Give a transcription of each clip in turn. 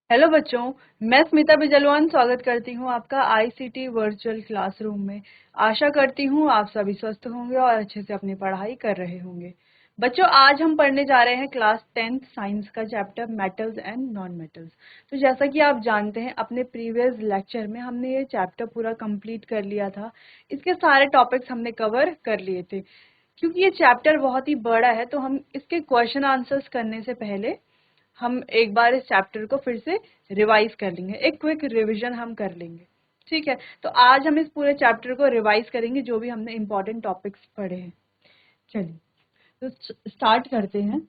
Hello बच्चों, मैं स्मिता बिजलवान स्वागत करती हूँ आपका आईसीटी वर्चुअल क्लासरूम में। आशा करती हूँ आप सभी स्वस्थ होंगे और अच्छे से अपनी पढ़ाई कर रहे होंगे। बच्चों, आज हम पढ़ने जा रहे हैं क्लास 10th साइंस का chapter metals and non metals. तो जैसा कि आप जानते हैं, अपने प्रीवियस लेक्चर में हमने ये चैप्टर पूरा कंप्लीट कर लिया था। इसके सारे टॉपिक्स हमने कवर कर लिए थे। क्योंकि ये चैप्टर बहुत ही बड़ा है, तो हम इसके क्वेश्चन आंसर्स करने से पहले हम एक बार इस चैप्टर को फिर से रिवाइज कर लेंगे, एक क्विक रिवीजन हम कर लेंगे। ठीक है, तो आज हम इस पूरे चैप्टर को रिवाइज करेंगे, जो भी हमने इंपॉर्टेंट टॉपिक्स पढ़े हैं। चलिए, तो स्टार्ट करते हैं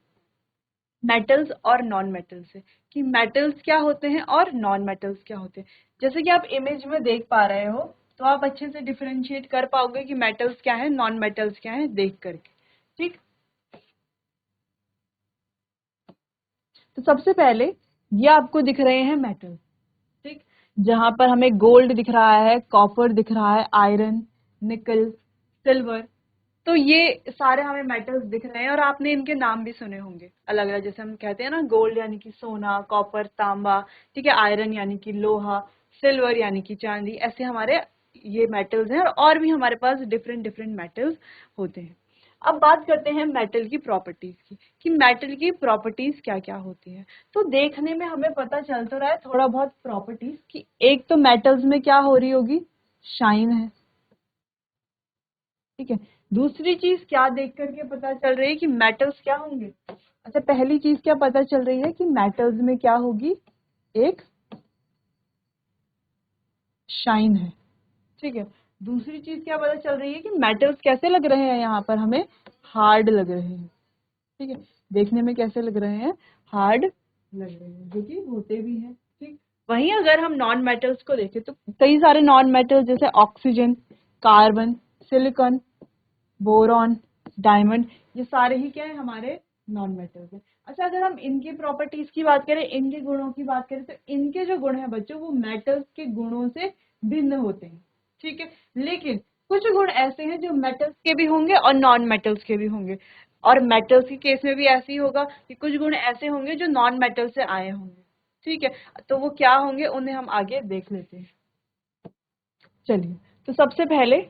मेटल्स और नॉन मेटल्स से, कि मेटल्स क्या होते हैं और नॉन मेटल्स क्या होते हैं। जैसे कि आप इमेज में देख पा रहे हो, तो आप अच्छे से डिफरेंशिएट कर पाओगे कि मेटल्स क्या है, नॉन मेटल्स क्या है, देख करके। ठीक, तो सबसे पहले ये आपको दिख रहे हैं मेटल। ठीक, जहां पर हमें गोल्ड दिख रहा है, कॉपर दिख रहा है, आयरन, निकल, सिल्वर। तो ये सारे हमें मेटल्स दिख रहे हैं और आपने इनके नाम भी सुने होंगे अलग अलग। जैसे हम कहते हैं ना, गोल्ड यानी कि सोना, कॉपर तांबा, ठीक है, आयरन यानी कि लोहा, सिल्वर यानी कि चांदी। ऐसे हमारे ये मेटल्स हैं, और भी हमारे पास डिफरेंट डिफरेंट मेटल्स होते हैं। अब बात करते हैं मेटल की प्रॉपर्टीज की, कि मेटल की प्रॉपर्टीज क्या क्या होती है। तो देखने में हमें पता चल तो रहा है थोड़ा बहुत प्रॉपर्टीज की। एक तो मेटल्स में क्या हो रही होगी, शाइन है। ठीक है, दूसरी चीज क्या देख करके पता चल रही है कि मेटल्स क्या होंगे। अच्छा, पहली चीज क्या पता चल रही है कि मेटल्स में क्या होगी, एक शाइन है। ठीक है, दूसरी चीज क्या पता चल रही है कि मेटल्स कैसे लग रहे हैं, यहाँ पर हमें हार्ड लग रहे हैं। ठीक है, देखने में कैसे लग रहे हैं, हार्ड लग रहे हैं, जो कि होते भी हैं। ठीक, वहीं अगर हम नॉन मेटल्स को देखें तो कई सारे नॉन मेटल्स, जैसे oxygen, carbon, silicon, boron, diamond, ये सारे ही क्या है, हमारे नॉन मेटल्स है। अच्छा, अगर हम इनकी प्रॉपर्टीज की बात करें, इनके गुणों की बात करें, तो इनके जो गुण है बच्चों, वो मेटल्स के गुणों से भिन्न होते हैं। ठीक है, लेकिन कुछ गुण ऐसे हैं जो मेटल्स के भी होंगे और नॉन मेटल्स के भी होंगे। और मेटल्स के केस में भी ऐसे ही होगा कि कुछ गुण ऐसे होंगे जो नॉन मेटल से आए होंगे। ठीक है, तो वो क्या होंगे उन्हें हम आगे देख लेते हैं। चलिए, तो सबसे पहले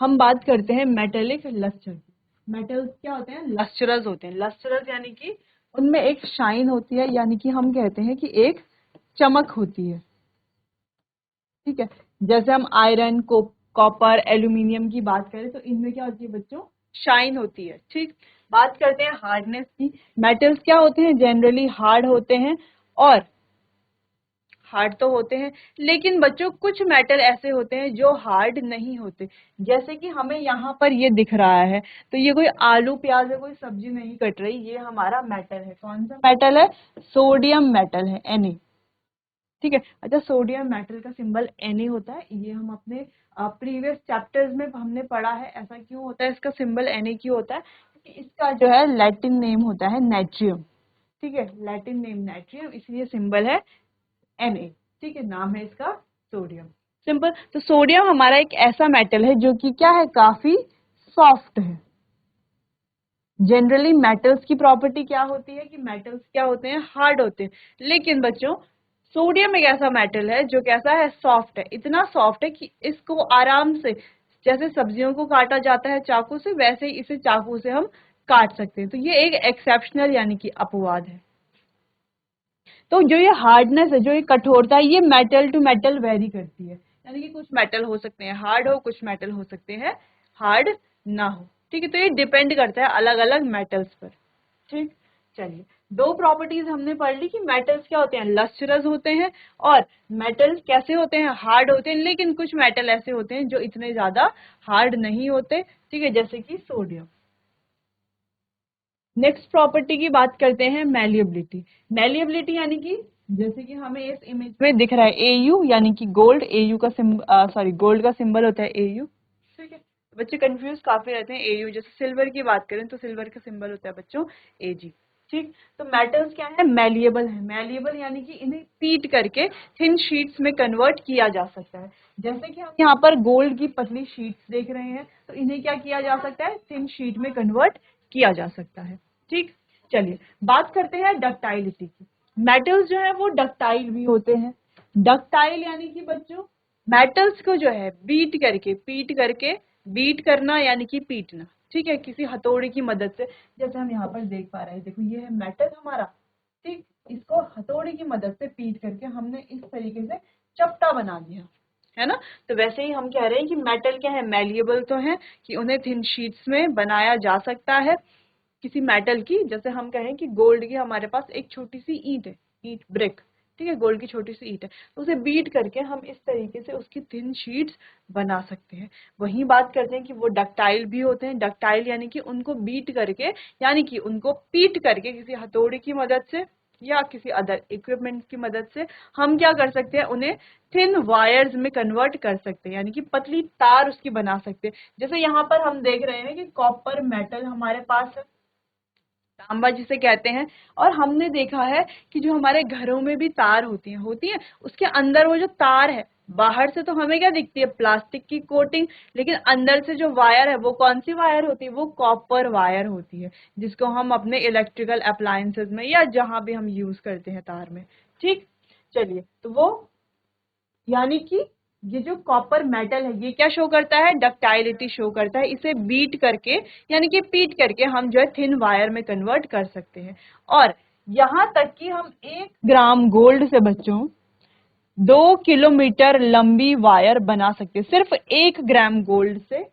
हम बात करते हैं मेटेलिक लस्टर की। मेटल्स क्या होते हैं, लस्टरस होते हैं। लस्टरस यानी कि उनमें एक शाइन होती है, यानी कि हम कहते हैं कि एक चमक होती है। ठीक है, जैसे हम आयरन को, कॉपर, एल्यूमिनियम की बात करें, तो इनमें क्या होती है बच्चों, शाइन होती है। ठीक, बात करते हैं हार्डनेस की। मेटल्स क्या होते हैं, जनरली हार्ड होते हैं, और हार्ड तो होते हैं, लेकिन बच्चों कुछ मेटल ऐसे होते हैं जो हार्ड नहीं होते। जैसे कि हमें यहाँ पर ये दिख रहा है, तो ये कोई आलू प्याज है, कोई सब्जी नहीं कट रही, ये हमारा मेटल है। कौन सा मेटल है, सोडियम मेटल है, Na। ठीक है, अच्छा, सोडियम मेटल का सिंबल Na होता है। ये हम अपने प्रीवियस चैप्टर्स में हमने पढ़ा है। ऐसा क्यों होता है, इसका सिंबल Na क्यों होता है, क्योंकि इसका जो है लैटिन नेम होता है नेट्रियम। ठीक है, लैटिन नेम नेट्रियम, इसलिए सिंबल है Na। ठीक है, नाम है इसका सोडियम। सिंपल। तो सोडियम हमारा एक ऐसा मेटल है जो कि क्या है, काफी सॉफ्ट है। जनरली मेटल्स की प्रॉपर्टी क्या होती है कि मेटल्स क्या होते हैं, हार्ड होते हैं। लेकिन बच्चों, सोडियम एक ऐसा मेटल है जो कैसा है, सॉफ्ट है। इतना सॉफ्ट है कि इसको आराम से, जैसे सब्जियों को काटा जाता है चाकू से, वैसे ही इसे चाकू से हम काट सकते हैं। तो ये एक एक्सेप्शनल यानी कि अपवाद है। तो जो ये हार्डनेस है, जो ये कठोरता है, ये मेटल टू मेटल वेरी करती है। यानी कि कुछ मेटल हो सकते हैं हार्ड हो, कुछ मेटल हो सकते हैं हार्ड ना हो। ठीक है, तो ये डिपेंड करता है अलग अलग मेटल्स पर। ठीक, चलिए, दो प्रॉपर्टीज हमने पढ़ ली कि मेटल्स क्या होते हैं, लस्टरस होते हैं, और मेटल कैसे होते हैं, हार्ड होते हैं। लेकिन कुछ मेटल ऐसे होते हैं जो इतने ज्यादा हार्ड नहीं होते। ठीक है, जैसे कि सोडियम। नेक्स्ट प्रॉपर्टी की बात करते हैं, मैलिएबिलिटी। मैलिएबिलिटी यानी कि जैसे कि हमें इस इमेज में दिख रहा है Au, यानी कि गोल्ड। Au का सॉरी, गोल्ड का सिंबल होता है Au। ठीक है, बच्चे कंफ्यूज काफी रहते हैं। Au, जैसे सिल्वर की बात करें तो सिल्वर का सिंबल होता है बच्चों Ag। ठीक, तो मेटल्स क्या है, मैलिएबल है। मैलिएबल यानी कि इन्हें पीट करके थिन शीट्स में कन्वर्ट किया जा सकता है। जैसे कि हम यहाँ पर गोल्ड की पतली शीट्स देख रहे हैं, तो इन्हें क्या किया जा सकता है, थिन शीट में कन्वर्ट किया जा सकता है। ठीक, चलिए बात करते हैं डक्टाइलिटी की। मेटल्स जो है वो डक्टाइल भी होते हैं। डक्टाइल यानी कि बच्चों मेटल्स को जो है बीट करके, बीट करना यानी कि पीटना, ठीक है, किसी हथौड़े की मदद से। जैसे हम यहाँ पर देख पा रहे हैं, देखो ये है मेटल हमारा, ठीक, इसको हथौड़े की मदद से पीट करके हमने इस तरीके से चपटा बना दिया, है ना। तो वैसे ही हम कह रहे हैं कि मेटल क्या है, मैलिएबल तो है कि उन्हें थिन शीट्स में बनाया जा सकता है किसी मेटल की। जैसे हम कहें कि गोल्ड की हमारे पास एक छोटी सी ईंट है, ईंट ब्रिक, ठीक है, गोल्ड की छोटी सी ईंट है, तो उसे बीट करके हम इस तरीके से उसकी थिन शीट्स बना सकते हैं। वही बात करते हैं कि वो डक्टाइल भी होते हैं। डक्टाइल यानी कि उनको बीट करके, यानी कि उनको पीट करके किसी हथौड़े की मदद से या किसी अदर इक्विपमेंट की मदद से हम क्या कर सकते हैं, उन्हें थिन वायर्स में कन्वर्ट कर सकते हैं, यानी कि पतली तार उसकी बना सकते हैं। जैसे यहाँ पर हम देख रहे हैं कि कॉपर मेटल हमारे पास है, तांबा जिसे कहते हैं, और हमने देखा है कि जो हमारे घरों में भी तार होती है, उसके अंदर वो जो तार है, बाहर से तो हमें क्या दिखती है, प्लास्टिक की कोटिंग, लेकिन अंदर से जो वायर है वो कौन सी वायर होती है, वो कॉपर वायर होती है, जिसको हम अपने इलेक्ट्रिकल अप्लायंसेस में या जहां भी हम यूज करते हैं तार में, ठीक। चलिए, तो वो यानी कि ये जो कॉपर मेटल है ये क्या शो करता है, डक्टाइलिटी शो करता है। इसे बीट करके यानी कि पीट करके हम जो है थिन वायर में कन्वर्ट कर सकते हैं। और यहाँ तक कि हम 1 ग्राम गोल्ड से बच्चों 2 किलोमीटर लंबी वायर बना सकते हैं, सिर्फ 1 ग्राम गोल्ड से।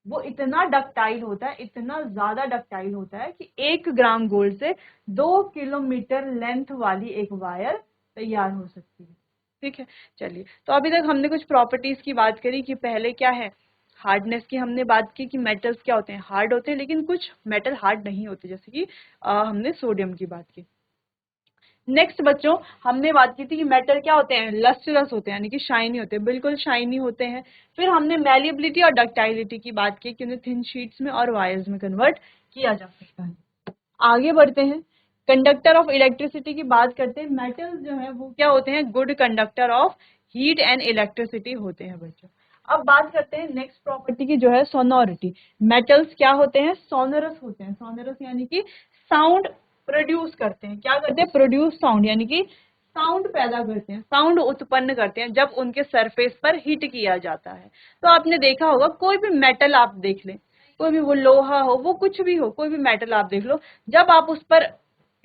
वो इतना डक्टाइल होता है, इतना ज्यादा डक्टाइल होता है कि 1 ग्राम गोल्ड से 2 किलोमीटर लेंथ वाली एक वायर तैयार हो सकती है, ठीक है। चलिए, तो अभी तक हमने कुछ प्रॉपर्टीज की बात करी कि पहले क्या है, हार्डनेस की हमने बात की कि मेटल्स क्या होते हैं, हार्ड होते हैं, लेकिन कुछ मेटल हार्ड नहीं होते, जैसे कि हमने सोडियम की बात की। नेक्स्ट बच्चों, हमने बात की थी कि मेटल क्या होते हैं, लस्ट्रस होते हैं, यानी कि शाइनी होते हैं, बिल्कुल शाइनी होते हैं। फिर हमने मैलिएबिलिटी और डक्टाइलिटी की बात की कि उन्हें थिन शीट्स में और वायर्स में कन्वर्ट किया जा सकता है। आगे बढ़ते हैं, कंडक्टर ऑफ इलेक्ट्रिसिटी की बात करते हैं। मेटल्स जो है वो क्या होते हैं, good conductor of heat and electricity होते हैं बच्चों। अब बात करते हैं नेक्स्ट प्रॉपर्टी की, जो है सोनोरिटी। मेटल्स क्या होते हैं, सोनरस होते हैं। सोनरस यानी कि साउंड प्रोड्यूस करते हैं, क्या करते हैं, प्रोड्यूस साउंड, यानी कि साउंड पैदा करते हैं, साउंड उत्पन्न करते हैं जब उनके सरफेस पर हीट किया जाता है। तो आपने देखा होगा, कोई भी मेटल आप देख लें, कोई भी, वो लोहा हो, वो कुछ भी हो, कोई भी मेटल आप देख लो, जब आप उस पर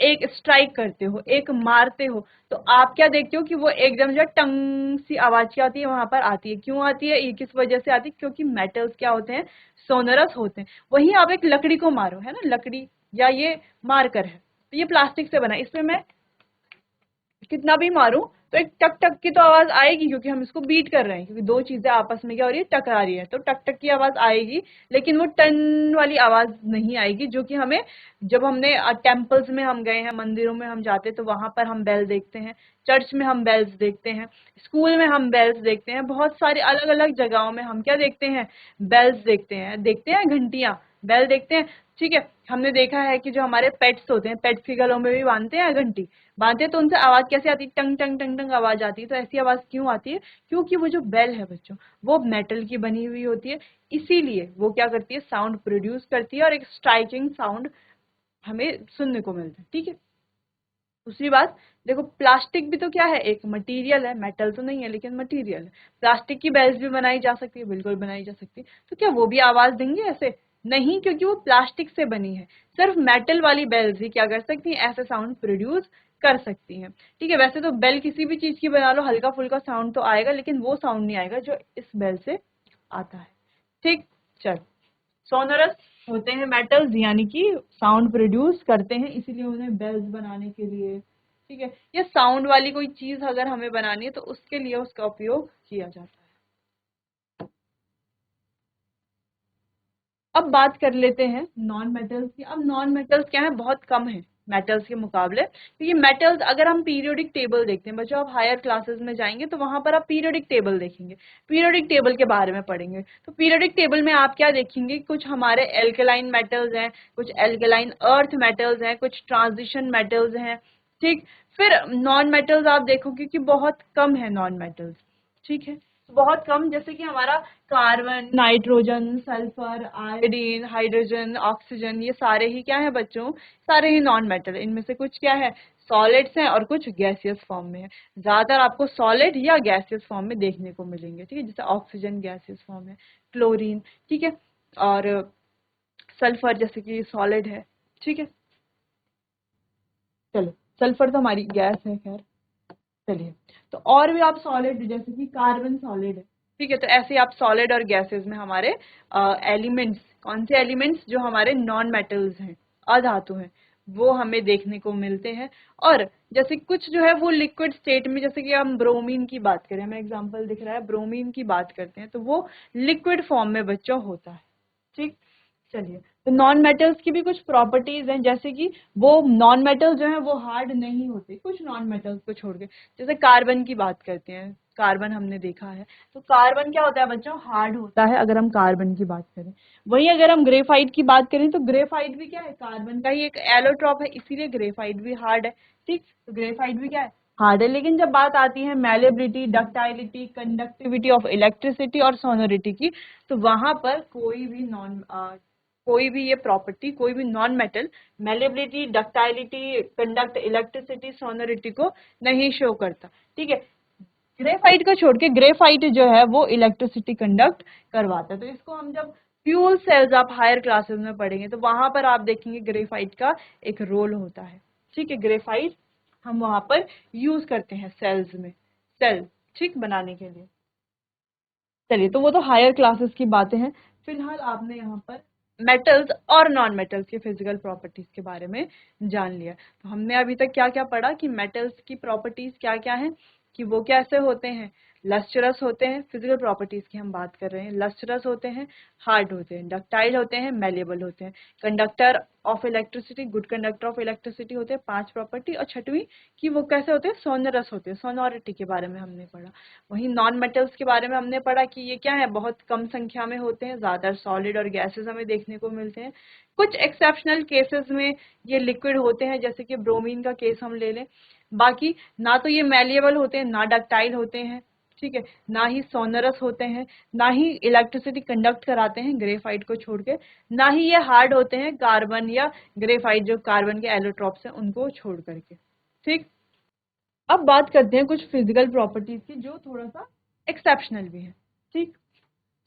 एक स्ट्राइक करते हो, एक मारते हो, तो आप क्या देखते हो कि वो एकदम जो टंग सी आवाज क्या आती है, वहां पर आती है। क्यों आती है, ये किस वजह से आती है, क्योंकि मेटल्स क्या होते हैं, सोनरस होते हैं। वहीं आप एक लकड़ी को मारो, है ना, लकड़ी या ये मार्कर है, तो ये प्लास्टिक से बना है, इसमें मैं कितना भी मारूं तो एक टक टक की तो आवाज आएगी, क्योंकि हम इसको बीट कर रहे हैं, क्योंकि दो चीजें आपस में क्या हो रही है, टकरा रही है, तो टक टक की आवाज आएगी, लेकिन वो टन वाली आवाज नहीं आएगी, जो कि हमें, जब हमने टेम्पल्स में हम गए हैं, मंदिरों में हम जाते हैं, तो वहां पर हम बेल देखते हैं, चर्च में हम बेल्स देखते हैं, स्कूल में हम बेल्स देखते हैं, बहुत सारी अलग अलग जगहों में हम क्या देखते हैं, बेल्स देखते हैं घंटियां, बेल देखते हैं, ठीक है। हमने देखा है कि जो हमारे पेट्स होते हैं, पेट्स के गलों में भी बांधते हैं घंटी, बांधते हैं, तो उनसे आवाज कैसे आती है, टंग टंग टंग टंग आवाज आती है। तो ऐसी आवाज क्यों आती है, क्योंकि वो जो बेल है बच्चों, वो मेटल की बनी हुई होती है, इसीलिए वो क्या करती है, साउंड प्रोड्यूस करती है और एक स्ट्राइकिंग साउंड हमें सुनने को मिलता है, ठीक है। दूसरी बात देखो, प्लास्टिक भी तो क्या है, एक मटेरियल है, मेटल तो नहीं है लेकिन मटेरियल है। प्लास्टिक की बेल्स भी बनाई जा सकती है, बिल्कुल बनाई जा सकती है, तो क्या वो भी आवाज देंगे ऐसे, नहीं, क्योंकि वो प्लास्टिक से बनी है। सिर्फ मेटल वाली बेल्स ही क्या कर सकती हैं, ऐसे साउंड प्रोड्यूस कर सकती हैं, ठीक है। वैसे तो बेल किसी भी चीज की बना लो, हल्का फुल्का साउंड तो आएगा, लेकिन वो साउंड नहीं आएगा जो इस बेल से आता है, ठीक। चल, सोनरस होते हैं मेटल्स, यानी कि साउंड प्रोड्यूस करते हैं, इसीलिए उन्हें बेल्स बनाने के लिए, ठीक है, या साउंड वाली कोई चीज अगर हमें बनानी है तो उसके लिए उसका उपयोग किया जाता है। अब बात कर लेते हैं नॉन मेटल्स की। अब नॉन मेटल्स क्या है, बहुत कम है मेटल्स के मुकाबले, क्योंकि मेटल्स, अगर हम पीरियोडिक टेबल देखते हैं बच्चों, आप हायर क्लासेस में जाएंगे तो वहां पर आप पीरियोडिक टेबल देखेंगे, पीरियोडिक टेबल के बारे में पढ़ेंगे। तो पीरियोडिक टेबल में आप क्या देखेंगे, कुछ हमारे एल्केलाइन मेटल्स हैं, कुछ एल्केलाइन अर्थ मेटल्स हैं, कुछ ट्रांजिशन मेटल्स हैं, ठीक। फिर नॉन मेटल्स आप देखोगे कि बहुत कम है नॉन मेटल्स, ठीक है, बहुत कम। जैसे कि हमारा carbon, nitrogen, sulphur, iodine, hydrogen, oxygen, ये सारे ही क्या है बच्चों, सारे ही नॉन मेटल। इनमें से कुछ क्या है, सॉलिड्स हैं और कुछ गैसियस फॉर्म में है। ज्यादातर आपको सॉलिड या गैसियस फॉर्म में देखने को मिलेंगे, ठीक है, जैसे ऑक्सीजन गैसियस फॉर्म है, क्लोरीन, ठीक है, और सल्फर जैसे कि सॉलिड है, ठीक है। चलो, सल्फर तो हमारी गैस है, खैर चलिए। तो और भी आप सॉलिड जैसे कि कार्बन सॉलिड है, ठीक है, तो ऐसे आप सॉलिड और गैसेस में हमारे एलिमेंट्स, कौन से एलिमेंट्स, जो हमारे नॉन मेटल्स हैं, अधातु हैं, वो हमें देखने को मिलते हैं। और जैसे कुछ जो है वो लिक्विड स्टेट में, जैसे कि हम ब्रोमीन की बात करें, हमें एग्जांपल दिख रहा है, ब्रोमीन की बात करते हैं तो वो लिक्विड फॉर्म में बच्चों होता है, ठीक। चलिए, तो नॉन मेटल्स की भी कुछ प्रॉपर्टीज हैं, जैसे कि वो नॉन मेटल जो है वो हार्ड नहीं होते, कुछ नॉन मेटल्स को छोड़ के। जैसे कार्बन की बात करते हैं, कार्बन हमने देखा है, तो कार्बन क्या होता है बच्चों, हार्ड होता है, अगर हम कार्बन की बात करें। वहीं अगर हम ग्रेफाइट की बात करें, तो ग्रेफाइट भी क्या है, कार्बन का ही एक एलोट्रॉप है, इसीलिए ग्रेफाइट भी हार्ड है, ठीक। तो ग्रेफाइट भी क्या है, हार्ड है। लेकिन जब बात आती है मैलेबिलिटी, डक्टाइलिटी, कंडक्टिविटी ऑफ इलेक्ट्रिसिटी और सोनोरिटी की, तो वहां पर कोई भी ये प्रॉपर्टी, कोई भी non metal malleability, ductility, conduct electricity, sonority को नहीं शो करता, ठीक है। ग्रेफाइट को छोड़ के, ग्रेफाइट जो है वो इलेक्ट्रिसिटी कंडक्ट करवाता है। तो इसको हम जब फ्यूल सेल्स आप हायर क्लासेस में पढ़ेंगे तो वहां पर आप देखेंगे ग्रेफाइट का एक रोल होता है, ठीक है। ग्रेफाइट हम वहां पर यूज करते हैं सेल्स में, सेल, ठीक, बनाने के लिए। चलिए, तो वो तो हायर क्लासेस की बातें हैं। फिलहाल आपने यहाँ पर मेटल्स और नॉन मेटल्स के फिजिकल प्रॉपर्टीज के बारे में जान लिया। तो हमने अभी तक क्या क्या पढ़ा कि मेटल्स की प्रॉपर्टीज क्या क्या हैं, कि वो कैसे होते हैं, लस्ट्रस होते हैं, फिजिकल प्रॉपर्टीज की हम बात कर रहे हैं, लस्ट्रस होते हैं, हार्ड होते हैं, डक्टाइल होते हैं, मेलेबल होते हैं, conductor of electricity, good conductor of electricity होते हैं, 5 प्रॉपर्टी। और छठवीं कि वो कैसे होते हैं, सोनरस होते हैं, सोनोरिटी के बारे में हमने पढ़ा। वहीं नॉन मेटल्स के बारे में हमने पढ़ा कि ये क्या है, बहुत कम संख्या में होते हैं, ज्यादा सॉलिड और गैसेस हमें देखने को मिलते हैं, कुछ एक्सेप्शनल केसेस में ये लिक्विड होते हैं, जैसे कि ब्रोमीन का केस हम ले लें। बाकी ना तो ये मैलिएबल होते हैं, ना डक्टाइल होते हैं, ठीक है, ना ही सोनरस होते हैं, ना ही इलेक्ट्रिसिटी कंडक्ट कराते हैं ग्रेफाइट को छोड़ के, ना ही ये हार्ड होते हैं, कार्बन या ग्रेफाइट जो कार्बन के एलोट्रॉप्स हैं उनको छोड़ करके, ठीक। अब बात करते हैं कुछ फिजिकल प्रॉपर्टीज की जो थोड़ा सा एक्सेप्शनल भी है, ठीक।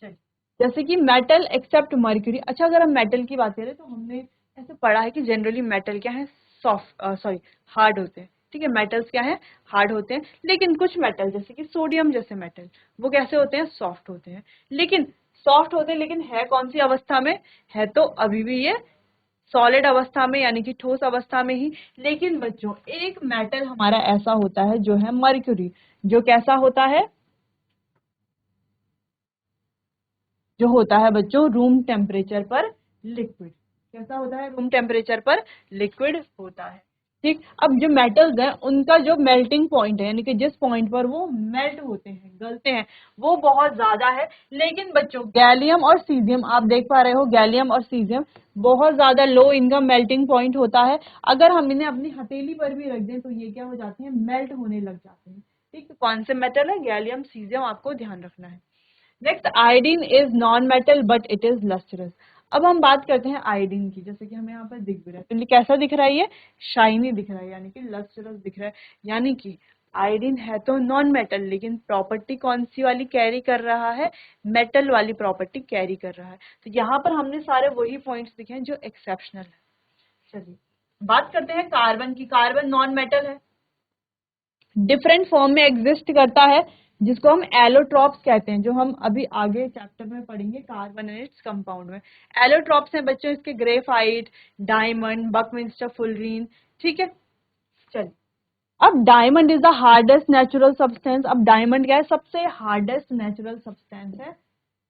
चलिए, जैसे कि मेटल एक्सेप्ट मर्क्यूरी। अच्छा, अगर हम मेटल की बात करें तो हमने ऐसे पढ़ा है कि जनरली मेटल क्या है, सॉफ्ट, सॉरी, हार्ड होते हैं, ठीक है, मेटल्स क्या है, हार्ड होते हैं। लेकिन कुछ मेटल जैसे कि सोडियम जैसे मेटल, वो कैसे होते हैं, सॉफ्ट होते हैं। लेकिन सॉफ्ट होते हैं, लेकिन है कौन सी अवस्था में, है तो अभी भी ये सॉलिड अवस्था में, यानी कि ठोस अवस्था में ही। लेकिन बच्चों, एक मेटल हमारा ऐसा होता है जो है मर्क्यूरी, जो कैसा होता है, जो होता है बच्चों रूम टेम्परेचर पर लिक्विड। कैसा होता है, रूम टेम्परेचर पर लिक्विड होता है, ठीक। अब जो मेटल्स हैं उनका जो मेल्टिंग पॉइंट है, यानी कि जिस पॉइंट पर वो मेल्ट होते हैं, गलते हैं, वो बहुत ज्यादा है। लेकिन बच्चों, गैलियम और सीजियम, आप देख पा रहे हो, गैलियम और सीजियम बहुत ज्यादा लो इनका मेल्टिंग पॉइंट होता है। अगर हम इन्हें अपनी हथेली पर भी रख दें तो ये क्या हो जाते हैं, मेल्ट होने लग जाते हैं, ठीक। तो कौन से मेटल है, गैलियम सीजियम, आपको ध्यान रखना है। Next, iodine is non metal but it is lustrous. अब हम बात करते हैं आयोडीन की, जैसे कि हमें यहाँ पर दिख भी रहा है, तो ये कैसा दिख रहा है, ये शाइनी दिख रहा है, यानी कि लस्ट्रस दिख रहा है। यानी कि आयोडीन है तो नॉन मेटल, लेकिन प्रॉपर्टी कौन सी वाली कैरी कर रहा है, मेटल वाली प्रॉपर्टी कैरी कर रहा है। तो यहाँ पर हमने सारे वही पॉइंट्स दिखे हैं जो एक्सेप्शनल है। चलिए, बात करते हैं कार्बन की। कार्बन नॉन मेटल है, डिफरेंट फॉर्म में एग्जिस्ट करता है, जिसको हम एलोट्रॉप्स कहते हैं, जो हम अभी आगे चैप्टर में पढ़ेंगे कार्बन एंड इट्स कंपाउंड में। एलोट्रॉप्स हैं बच्चों इसके ग्रेफाइट, डायमंड, बकमिंस्टर फुलरीन, ठीक है। चलिए, अब diamond is the hardest natural substance. अब डायमंड क्या है, सबसे हार्डेस्ट नेचुरल सब्सटेंस है,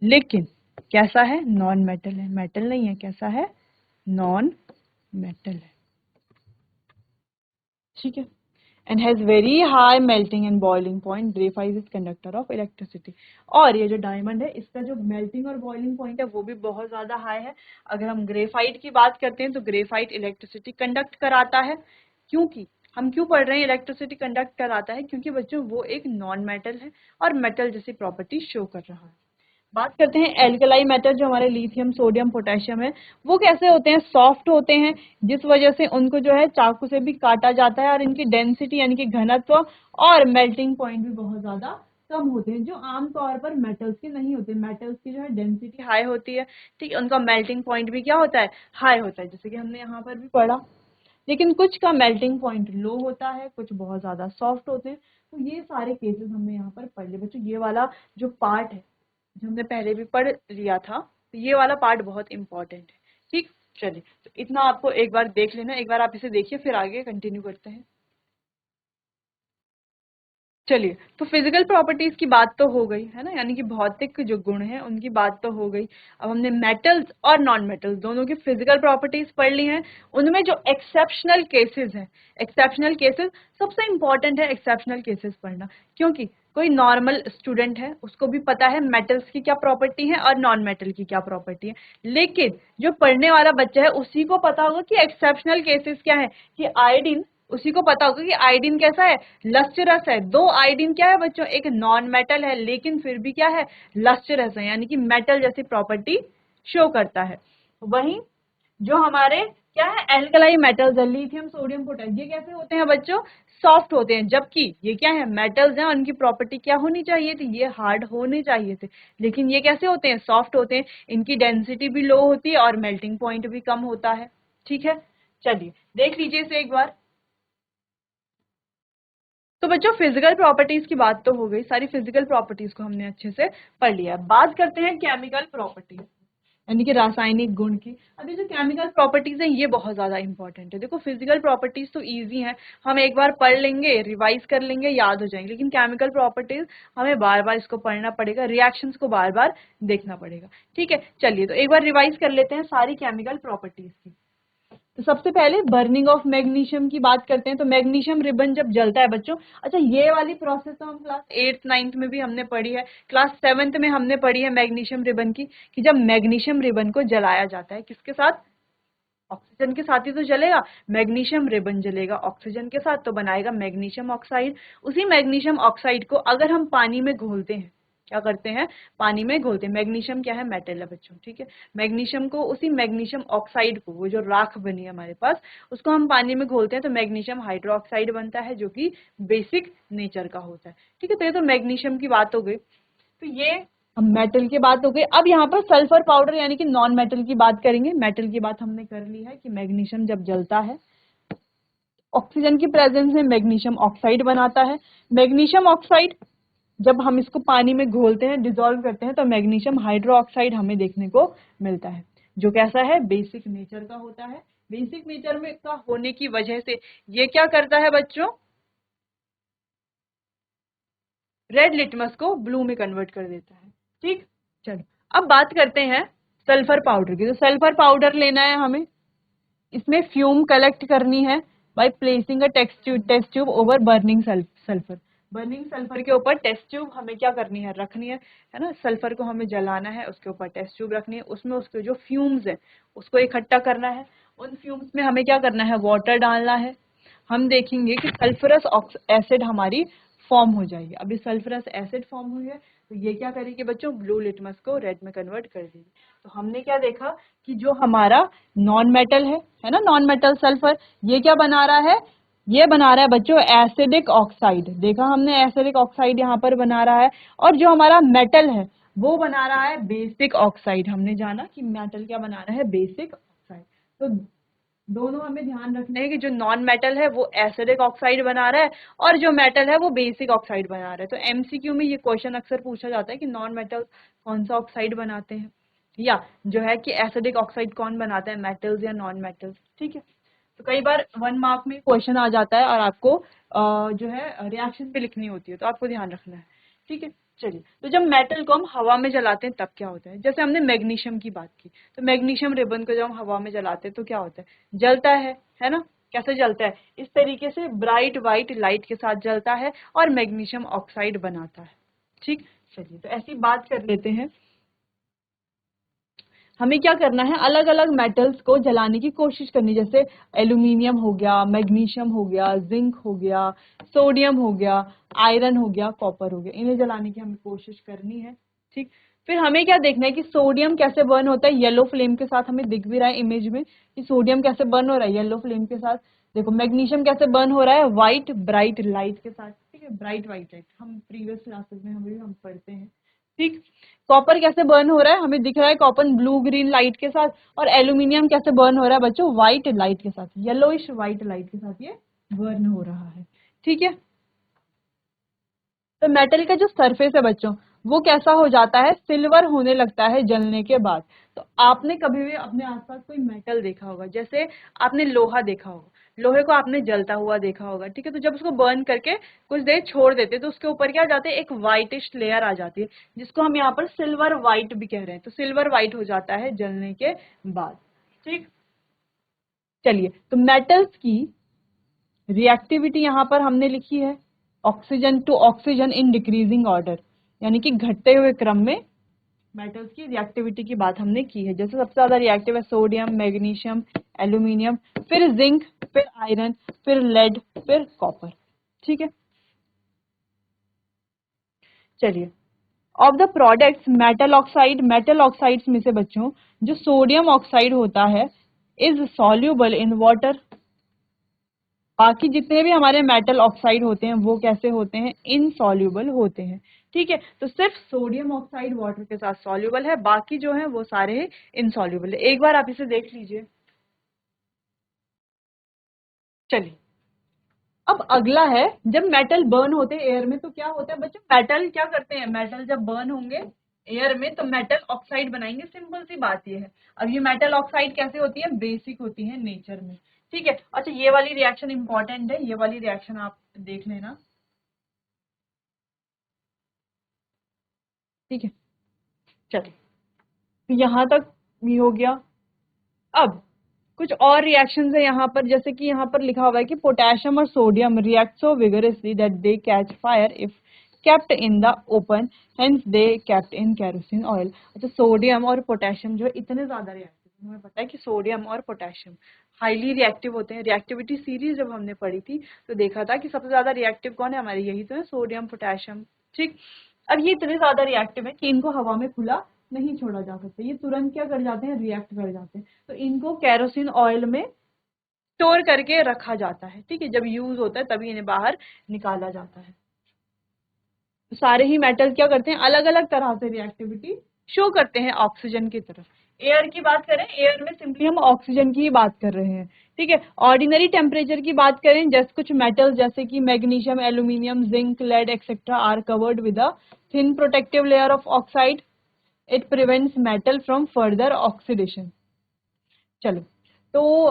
लेकिन कैसा है, नॉन मेटल है, मेटल नहीं है, कैसा है, नॉन मेटल है, ठीक है। And has very high melting and boiling point, graphite is conductor of electricity. और ये जो डायमंड है इसका जो मेल्टिंग और बॉइलिंग पॉइंट है वो भी बहुत ज्यादा हाई है। अगर हम ग्रेफाइट की बात करते हैं तो ग्रेफाइट इलेक्ट्रिसिटी कंडक्ट कराता है, क्योंकि हम क्यों पढ़ रहे हैं इलेक्ट्रिसिटी कंडक्ट कराता है, क्योंकि बच्चों वो एक नॉन मेटल है और मेटल जैसी प्रॉपर्टी शो कर रहा है। बात करते हैं एल्कलाई मेटल, जो हमारे लिथियम, सोडियम, पोटेशियम है, वो कैसे होते हैं? सॉफ्ट होते हैं, जिस वजह से उनको जो है चाकू से भी काटा जाता है, और इनकी डेंसिटी यानी कि घनत्व और मेल्टिंग पॉइंट भी बहुत ज्यादा कम होते हैं, जो आमतौर पर मेटल्स के नहीं होते। मेटल्स की जो है डेंसिटी हाई होती है, ठीक है, उनका मेल्टिंग पॉइंट भी क्या होता है? हाई होता है, जैसे कि हमने यहाँ पर भी पढ़ा। लेकिन कुछ का मेल्टिंग पॉइंट लो होता है, कुछ बहुत ज्यादा सॉफ्ट होते हैं। तो ये सारे केसेस हमने यहाँ पर पढ़ लिए बच्चों। ये वाला जो पार्ट है, जो हमने पहले भी पढ़ लिया था, तो ये वाला पार्ट बहुत इंपॉर्टेंट है। ठीक, चलिए, तो इतना आपको एक बार देख लेना, एक बार आप इसे देखिए, फिर आगे कंटिन्यू करते हैं। चलिए, तो फिजिकल प्रॉपर्टीज की बात तो हो गई है ना, यानी कि भौतिक जो गुण हैं उनकी बात तो हो गई। अब हमने मेटल्स और नॉन मेटल्स दोनों की फिजिकल प्रॉपर्टीज पढ़ ली हैं। उनमें जो एक्सेप्शनल केसेस हैं, एक्सेप्शनल केसेस सबसे इंपॉर्टेंट है, एक्सेप्शनल केसेस पढ़ना, क्योंकि कोई नॉर्मल स्टूडेंट है उसको भी पता है मेटल्स की क्या प्रॉपर्टी है और नॉन मेटल की क्या प्रॉपर्टी है, लेकिन जो पढ़ने वाला बच्चा है उसी को पता होगा कि एक्सेप्शनल केसेस क्या है। कि आयोडीन, उसी को पता होगा कि आयोडीन कैसा है? लस्टरस है। दो आयोडीन क्या है बच्चों? एक नॉन मेटल है, लेकिन फिर भी क्या है? लस्टरस है, यानी कि मेटल जैसी प्रॉपर्टी शो करता है। वहीं जो हमारे क्या है? एल्कलाई मेटल्स है, लिथियम, सोडियम, पोटेशियम, ये कैसे होते हैं बच्चों? सॉफ्ट होते हैं, जबकि ये क्या है? मेटल्स हैं, उनकी प्रॉपर्टी क्या होनी चाहिए थी? ये हार्ड होने चाहिए थे, लेकिन ये कैसे होते हैं? सॉफ्ट होते हैं। इनकी डेंसिटी भी लो होती है और मेल्टिंग पॉइंट भी कम होता है। ठीक है, चलिए देख लीजिए इसे एक बार। तो बच्चों, फिजिकल प्रॉपर्टीज की बात तो हो गई, सारी फिजिकल प्रॉपर्टीज को हमने अच्छे से पढ़ लिया। बात करते हैं केमिकल प्रॉपर्टीज, यानी कि रासायनिक गुण की। अब ये जो केमिकल प्रॉपर्टीज है ये बहुत ज्यादा इंपॉर्टेंट है। देखो, फिजिकल प्रॉपर्टीज तो इजी है, हम एक बार पढ़ लेंगे, रिवाइज कर लेंगे, याद हो जाएंगे, लेकिन केमिकल प्रॉपर्टीज हमें बार बार इसको पढ़ना पड़ेगा, रिएक्शंस को बार बार देखना पड़ेगा। ठीक है, चलिए, तो एक बार रिवाइज कर लेते हैं सारी केमिकल प्रॉपर्टीज की। तो सबसे पहले बर्निंग ऑफ मैग्नीशियम की बात करते हैं। तो मैग्नीशियम रिबन जब जलता है बच्चों, अच्छा, ये वाली प्रोसेस तो हम क्लास 8th 9th में भी हमने पढ़ी है, क्लास 7th में हमने पढ़ी है मैग्नीशियम रिबन की, कि जब मैग्नीशियम रिबन को जलाया जाता है, किसके साथ? ऑक्सीजन के साथ ही तो जलेगा। मैग्नीशियम रिबन जलेगा ऑक्सीजन के साथ, तो बनाएगा मैग्नीशियम ऑक्साइड। उसी मैग्नीशियम ऑक्साइड को अगर हम पानी में घोलते हैं, क्या करते हैं? पानी में घोलते हैं। मैग्नीशियम क्या है? मेटल है बच्चों, ठीक है। मैग्नीशियम को, उसी मैग्नीशियम ऑक्साइड को, वो जो राख बनी है हमारे पास, उसको हम पानी में घोलते हैं तो मैग्नीशियम हाइड्रोक्साइड बनता है, जो कि बेसिक नेचर का होता है। ठीक है, तो ये तो मैग्नीशियम की बात हो गई। तो ये हम मेटल की बात हो गई। अब यहाँ पर सल्फर पाउडर यानी कि नॉन मेटल की बात करेंगे। मेटल की बात हमने कर ली है कि मैग्नीशियम जब जलता है, ऑक्सीजन की प्रेजेंस में मैग्नीशियम ऑक्साइड बनाता है। मैग्नीशियम ऑक्साइड जब हम इसको पानी में घोलते हैं, डिसॉल्व करते हैं, तो मैग्नीशियम हाइड्रो ऑक्साइड हमें देखने को मिलता है, जो कैसा है? बेसिक नेचर का होता है। बेसिक नेचर में का होने की वजह से ये क्या करता है बच्चों? रेड लिटमस को ब्लू में कन्वर्ट कर देता है। ठीक, चलो, अब बात करते हैं सल्फर पाउडर की। तो सल्फर पाउडर लेना है हमें, इसमें फ्यूम कलेक्ट करनी है by placing a test tube over burning sulphur. Burning sulphur के ऊपर टेस्ट ट्यूब हमें क्या करनी है? रखनी है ना। सल्फर को हमें जलाना है, उसके ऊपर टेस्ट ट्यूब रखनी है, उसमें उसके जो फ्यूम्स है उसको इकट्ठा करना है। उन फ्यूम्स में हमें क्या करना है? वाटर डालना है। हम देखेंगे कि सल्फरस एसिड हमारी फॉर्म हो जाएगी। अभी सल्फरस एसिड फॉर्म हुई है, तो ये क्या करेगी बच्चों? ब्लू लिटमस को रेड में कन्वर्ट कर देगी। तो हमने क्या देखा कि जो हमारा नॉन मेटल है ना, नॉन मेटल सल्फर, ये क्या बना रहा है? ये बना रहा है बच्चों एसिडिक ऑक्साइड। देखा हमने, एसिडिक ऑक्साइड यहाँ पर बना रहा है। और जो हमारा मेटल है वो बना रहा है बेसिक ऑक्साइड। हमने जाना कि मेटल क्या बना रहा है? Basic oxide. तो दोनों हमें ध्यान रखना है कि जो नॉन मेटल है वो एसिडिक ऑक्साइड बना रहा है, और जो मेटल है वो बेसिक ऑक्साइड बना रहा है। तो एमसीक्यू में ये क्वेश्चन अक्सर पूछा जाता है कि नॉन मेटल कौन सा ऑक्साइड बनाते हैं, या जो है कि एसिडिक ऑक्साइड कौन बनाता है, मेटल्स या नॉन मेटल्स। ठीक है, तो कई बार 1 मार्क में क्वेश्चन आ जाता है और आपको जो है रिएक्शन पे लिखनी होती है, तो आपको ध्यान रखना है। ठीक है, चलिए, तो जब मेटल को हम हवा में जलाते हैं तब क्या होता है? जैसे हमने मैग्नीशियम की बात की, तो मैग्नीशियम रिबन को जब हम हवा में जलाते हैं तो क्या होता है? जलता है ना। कैसे जलता है? इस तरीके से ब्राइट व्हाइट लाइट के साथ जलता है और मैग्नीशियम ऑक्साइड बनाता है। ठीक, चलिए, तो ऐसी बात कर लेते हैं। हमें क्या करना है? अलग अलग मेटल्स को जलाने की कोशिश करनी, जैसे एल्यूमिनियम हो गया, मैग्नीशियम हो गया, जिंक हो गया, सोडियम हो गया, आयरन हो गया, कॉपर हो गया, इन्हें जलाने की हमें कोशिश करनी है। ठीक, फिर हमें क्या देखना है कि सोडियम कैसे बर्न होता है येलो फ्लेम के साथ, हमें दिख भी रहा है इमेज में कि सोडियम कैसे बर्न हो रहा है येलो फ्लेम के साथ। देखो मैग्नीशियम कैसे बर्न हो रहा है व्हाइट ब्राइट लाइट के साथ, ठीक है, ब्राइट व्हाइट लाइट, हम प्रीवियस क्लासेस में हम पढ़ते हैं, ठीक। कॉपर कैसे बर्न हो रहा है, हमें दिख रहा है कॉपर ब्लू ग्रीन लाइट के साथ, और एल्यूमिनियम कैसे बर्न हो रहा है बच्चों, व्हाइट लाइट के साथ, येलोइश व्हाइट लाइट के साथ ये बर्न हो रहा है, ठीक है। तो मेटल का जो सरफेस है बच्चों वो कैसा हो जाता है, सिल्वर होने लगता है जलने के बाद। तो आपने कभी भी अपने आसपास कोई मेटल देखा होगा, जैसे आपने लोहा देखा होगा, लोहे को आपने जलता हुआ देखा होगा, ठीक है, तो जब उसको बर्न करके कुछ देर छोड़ देते तो उसके ऊपर क्या जाते हैं, एक व्हाइटिश लेयर आ जाती है, जिसको हम यहाँ पर सिल्वर व्हाइट भी कह रहे हैं। तो सिल्वर व्हाइट हो जाता है जलने के बाद, ठीक। चलिए, तो मेटल्स की रिएक्टिविटी यहाँ पर हमने लिखी है, oxygen to oxygen in decreasing order, यानी कि घटते हुए क्रम में मेटल्स की रिएक्टिविटी की बात हमने की है। जैसे सबसे ज्यादा रिएक्टिव है सोडियम, मैग्नीशियम, एल्यूमिनियम, फिर जिंक, फिर आयरन, फिर लेड, फिर कॉपर, ठीक है। चलिए, of the products metal oxides में से बच्चों जो सोडियम ऑक्साइड होता है इज सॉल्यूबल इन वाटर। बाकी जितने भी हमारे मेटल ऑक्साइड होते हैं वो कैसे होते हैं, इनसॉल्यूबल होते हैं, ठीक है। तो सिर्फ सोडियम ऑक्साइड वाटर के साथ सॉल्यूबल है, बाकी जो है वो सारे इनसॉल्यूबल है। एक बार आप इसे देख लीजिए। चलिए, अब अगला है, जब मेटल बर्न होते हैं एयर में तो क्या होता है बच्चों, मेटल क्या करते हैं, मेटल जब बर्न होंगे एयर में तो मेटल ऑक्साइड बनाएंगे, सिंपल सी बात ये है। अब ये मेटल ऑक्साइड कैसे होती है, बेसिक होती है नेचर में, ठीक है। अच्छा, ये वाली रिएक्शन इंपॉर्टेंट है, ये वाली रिएक्शन आप देख लेना, ठीक है। चलिए, तो यहाँ तक भी हो गया। अब कुछ और रिएक्शंस है यहाँ पर, जैसे कि यहाँ पर लिखा हुआ है कि पोटेशियम और sodium react so vigorously that they catch fire if kept in the open, hence they kept in kerosene oil. अच्छा, सोडियम और पोटेशियम जो है इतने ज्यादा रिएक्टिव, हमें पता है कि सोडियम और पोटेशियम हाईली रिएक्टिव होते हैं। रिएक्टिविटी सीरीज जब हमने पढ़ी थी तो देखा था कि सबसे ज्यादा रिएक्टिव कौन है हमारे, यही तो है, सोडियम पोटेशियम, ठीक। अब ये इतने ज्यादा रिएक्टिव है कि इनको हवा में खुला नहीं छोड़ा जा सकता, ये तुरंत क्या कर जाते हैं, रिएक्ट कर जाते हैं। तो इनको केरोसिन ऑयल में स्टोर करके रखा जाता है, ठीक है, जब यूज होता है तभी इन्हें बाहर निकाला जाता है। तो सारे ही मेटल क्या करते हैं, अलग अलग तरह से रिएक्टिविटी शो करते हैं ऑक्सीजन की तरफ। एयर की बात करें, एयर में सिंपली हम ऑक्सीजन की ही बात कर रहे हैं, ठीक है। ऑर्डिनरी टेम्परेचर की बात करें, जैसे कुछ मेटल जैसे कि magnesium, aluminium, zinc, lead etcetera are covered with a thin protective layer of oxide, it prevents metal from further oxidation. चलो, तो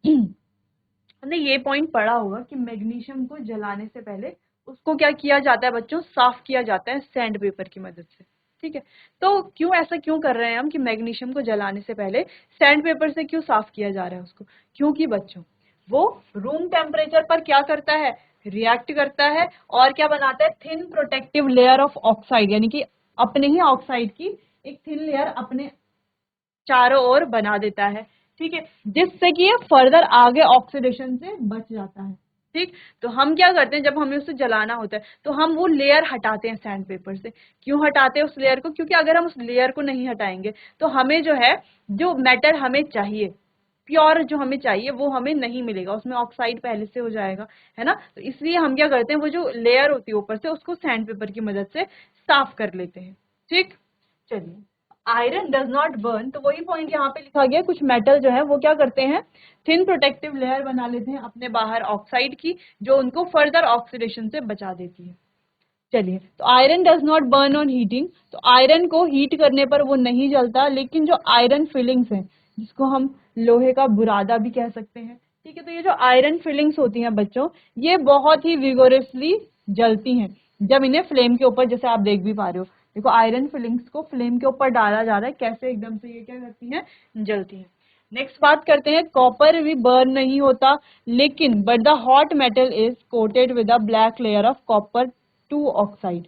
हमने ये पॉइंट पढ़ा होगा कि मैग्नीशियम को जलाने से पहले उसको क्या किया जाता है बच्चों, साफ किया जाता है सैंड पेपर की मदद से, ठीक है। तो क्यों ऐसा क्यों कर रहे हैं हम कि मैग्नीशियम को जलाने से पहले सैंड पेपर से क्यों साफ किया जा रहा है उसको, क्योंकि बच्चों वो रूम टेम्परेचर पर क्या करता है, रिएक्ट करता है और क्या बनाता है, thin protective layer of oxide, यानी कि अपने ही ऑक्साइड की एक थिन लेयर अपने चारों ओर बना देता है, ठीक है, जिससे कि ये फर्दर आगे ऑक्सीडेशन से बच जाता है, ठीक। तो हम क्या करते हैं, जब हमें उसे जलाना होता है तो हम वो लेयर हटाते हैं सैंड पेपर से। क्यों हटाते हैं उस लेयर को, क्योंकि अगर हम उस लेयर को नहीं हटाएंगे तो हमें जो है, जो मेटल हमें चाहिए, प्योर जो हमें चाहिए वो हमें नहीं मिलेगा, उसमें ऑक्साइड पहले से हो जाएगा, है ना। तो इसलिए हम क्या करते हैं, वो जो लेयर होती है ऊपर से उसको सैंड पेपर की मदद से साफ कर लेते हैं, ठीक। चलिए, आयरन डज नॉट बर्न, तो वही पॉइंट यहाँ पे लिखा गया, कुछ मेटल जो है वो क्या करते हैं, थिन प्रोटेक्टिव लेयर बना लेते हैं अपने बाहर ऑक्साइड की, जो उनको फर्दर ऑक्सीडेशन से बचा देती है। चलिए, तो iron does not burn on heating, तो आयरन को हीट करने पर वो नहीं जलता, लेकिन जो आयरन फिलिंग्स हैं, जिसको हम लोहे का बुरादा भी कह सकते हैं, ठीक है, तो ये जो आयरन फिलिंग्स होती हैं बच्चों, ये बहुत ही विगोरसली जलती हैं जब इन्हें फ्लेम के ऊपर, जैसे आप देख भी पा रहे हो, देखो आयरन फिलिंग्स को फ्लेम के ऊपर डाला जा रहा है, कैसे एकदम से ये क्या करती हैं, जलती हैं। नेक्स्ट बात करते हैं, कॉपर भी बर्न नहीं होता, लेकिन but the hot metal is coated with a black layer of copper two oxide,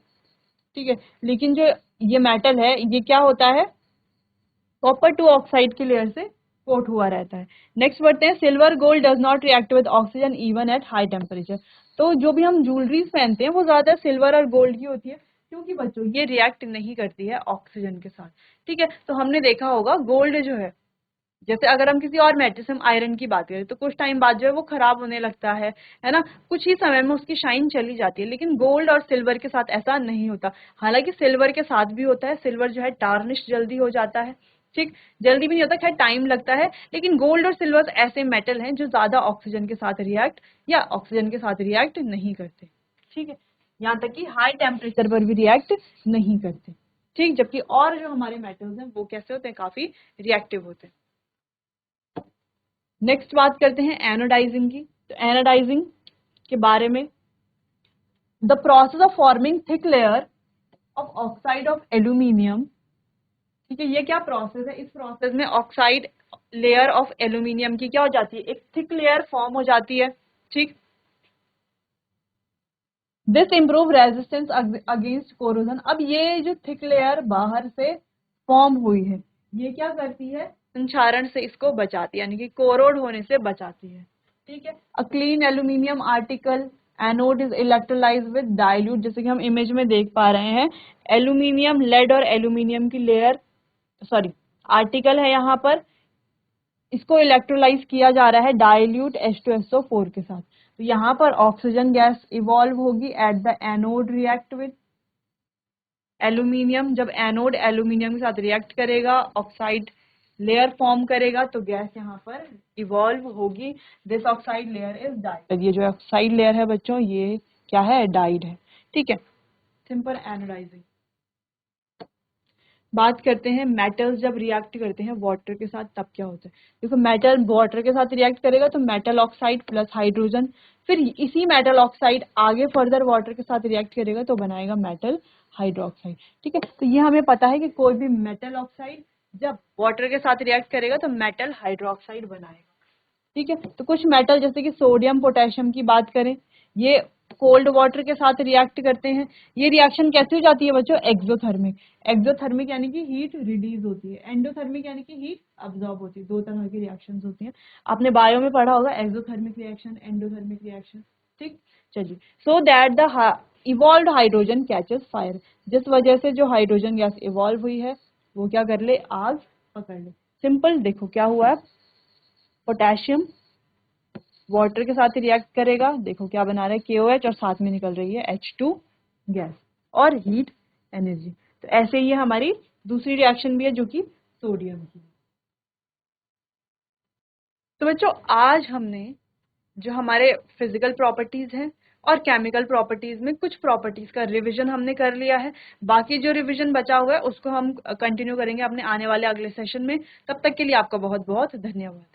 ठीक है, लेकिन जो ये मेटल है ये क्या होता है, कॉपर टू ऑक्साइड की लेयर से कोट हुआ रहता है। नेक्स्ट बढ़ते हैं, silver gold does not react with oxygen even at high temperature, तो जो भी हम ज्वेलरीज पहनते हैं वो ज्यादा सिल्वर और गोल्ड की होती है, क्योंकि बच्चों ये रिएक्ट नहीं करती है ऑक्सीजन के साथ। ठीक है, तो हमने देखा होगा गोल्ड जो है, जैसे अगर हम किसी और मेटल से हम आयरन की बात करें तो कुछ टाइम बाद जो है वो खराब होने लगता है ना, कुछ ही समय में उसकी शाइन चली जाती है। लेकिन गोल्ड और सिल्वर के साथ ऐसा नहीं होता। हालांकि सिल्वर के साथ भी होता है, सिल्वर जो है टार्निश जल्दी हो जाता है, ठीक, जल्दी भी नहीं होता, खैर टाइम लगता है। लेकिन गोल्ड और सिल्वर ऐसे मेटल हैं जो ज्यादा ऑक्सीजन के साथ रिएक्ट या ऑक्सीजन के साथ रिएक्ट नहीं करते। ठीक है, यहाँ तक कि हाई टेम्परेचर पर भी रिएक्ट नहीं करते। ठीक, जबकि और जो हमारे मेटल्स हैं वो कैसे होते हैं, काफी रिएक्टिव होते हैं। नेक्स्ट बात करते हैं एनोडाइजिंग की। तो एनोडाइजिंग के बारे में, the process of forming thick layer of oxide of aluminium. ठीक है, ये क्या प्रोसेस है, इस प्रोसेस में ऑक्साइड लेयर ऑफ एल्यूमिनियम की क्या हो जाती है, एक थिक लेयर फॉर्म हो जाती है। ठीक, this improve resistance against corrosion. अब ये जो थिक लेयर बाहर से फॉर्म हुई है, ये क्या करती है, संक्षारण से इसको बचाती है, यानी कि कोरोड होने से बचाती है। ठीक है, a clean aluminium article anode is electrolyse with dilute. जैसे कि हम इमेज में देख पा रहे हैं, एल्यूमिनियम, लेड और एल्यूमिनियम की लेयर, सॉरी आर्टिकल है यहाँ पर, इसको इलेक्ट्रोलाइज किया जा रहा है डाइल्यूट H2SO4 के साथ। तो यहाँ पर ऑक्सीजन गैस इवॉल्व होगी at the anode, react with aluminium. जब एनोड एल्यूमिनियम के साथ रिएक्ट करेगा, ऑक्साइड लेयर फॉर्म करेगा, तो गैस यहाँ पर इवॉल्व होगी। This oxide layer is died. ये जो ऑक्साइड लेयर है बच्चों, ये क्या है, डाइड है। ठीक है, सिंपल एनोडाइजिंग। बात करते हैं मेटल्स जब रिएक्ट करते हैं वाटर के साथ तब क्या होता है। देखो, मेटल वाटर के साथ रिएक्ट करेगा तो मेटल ऑक्साइड प्लस हाइड्रोजन, फिर इसी मेटल ऑक्साइड आगे फर्दर वाटर के साथ रिएक्ट करेगा तो बनाएगा मेटल हाइड्रोक्साइड। ठीक है, तो ये हमें पता है कि कोई भी मेटल ऑक्साइड जब वाटर के साथ रिएक्ट करेगा तो मेटल हाइड्रोक्साइड बनाएगा। ठीक है, तो कुछ मेटल जैसे कि सोडियम पोटेशियम की बात करें, ये कोल्ड वाटर के साथ रिएक्ट करते हैं। ये रिएक्शन कैसे हो जाती है बच्चों, एक्सोथर्मिक। एक्सोथर्मिक यानी कि हीट रिलीज होती है, एंडोथर्मिक यानी कि हीट अब्सॉर्ब होती है। दो तरह की रिएक्शंस होती हैं, आपने बायो में पढ़ा होगा, एक्सोथर्मिक रिएक्शन, एंडोथर्मिक रिएक्शन। ठीक, चलिए, so that the evolved hydrogen catches fire. जिस वजह से जो हाइड्रोजन गैस इवॉल्व हुई है वो क्या कर ले, आग पकड़ ले। सिंपल, देखो क्या हुआ है, पोटेशियम वाटर के साथ रिएक्ट करेगा, देखो क्या बना रहा है, KOH, और साथ में निकल रही है H2 गैस और हीट एनर्जी। तो ऐसे ही हमारी दूसरी रिएक्शन भी है जो कि सोडियम की। तो बच्चों, आज हमने जो हमारे फिजिकल प्रॉपर्टीज हैं और केमिकल प्रॉपर्टीज में कुछ प्रॉपर्टीज का रिवीजन हमने कर लिया है। बाकी जो रिवीजन बचा हुआ है उसको हम कंटिन्यू करेंगे अपने आने वाले अगले सेशन में। तब तक के लिए आपका बहुत बहुत धन्यवाद।